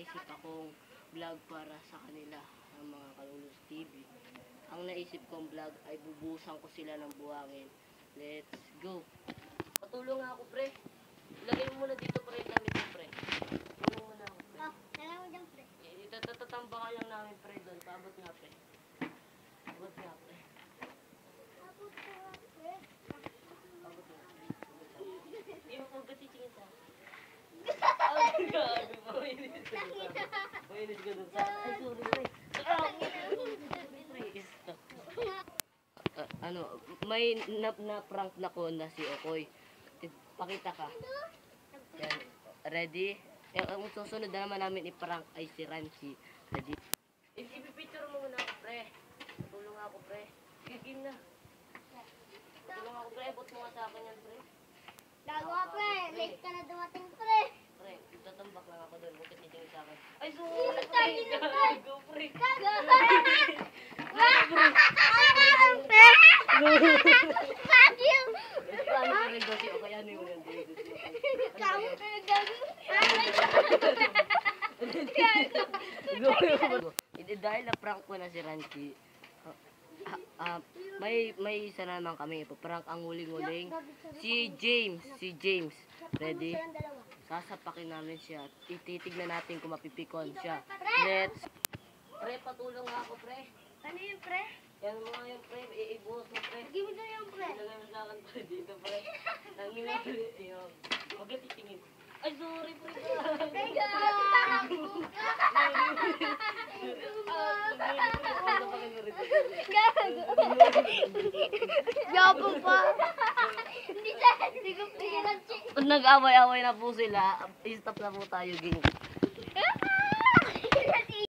nakaisip akong vlog para sa kanila, ang mga Kalulus TV. Ang naisip kong vlog ay bubusan ko sila ng buhangin. Let's go! Patulong nga ako, pre. Ilagay mo muna dito, pre, damit mo, pre. Tulong mo na ako, pre. Kailangan mo dyan, pre. Itatambakan lang namin, pre, doon. Paabot nga, pre. Paabot nga, pre. Abot ka, pre. Paabot nga, pre. Hindi mo kung gatisingin sa akin. Ay, gago. Mainis ka doon sa akin. Mainis ka doon sa akin. Ay, sorry, pre. May na-prank na ko na si Okoy. Pakita ka. Yan. Ready? Ang susunod na naman namin i-prank ay si Ranchi. Ready? Ipipicture mo muna ako, pre. Tulong ako, pre. Gigim na. Tulong ako, pre. Abot mo nga sa akin yan, pre. Gagawa, pre. Late ka na dumating, pre. Pre, tatambak lang ako doon. Bukit niyo sa akin. Ay, sorry, pre. Gago, pre. Dahil na-prank ko na si Ranchi, may isa na naman kami ipaprank ang huling-huling si James. Ready? Sasapakin namin siya. Ititignan natin kung mapipikon siya. Let's... Pre, patulong nga ako, pre. Ano yun, pre? Yan mo nga yung pre. Ibuhos mo, pre. Give me yung pre. Ilagay mo sa akin, pre. Dito, pre. Nangin na, pre. Ayun. Huwag ka titingin. Ay, sorry, pre. Yabang pa. Hindi siya. Hindi ko pinansin. Nag-away-away na po sila. I-stop na po tayo, gang.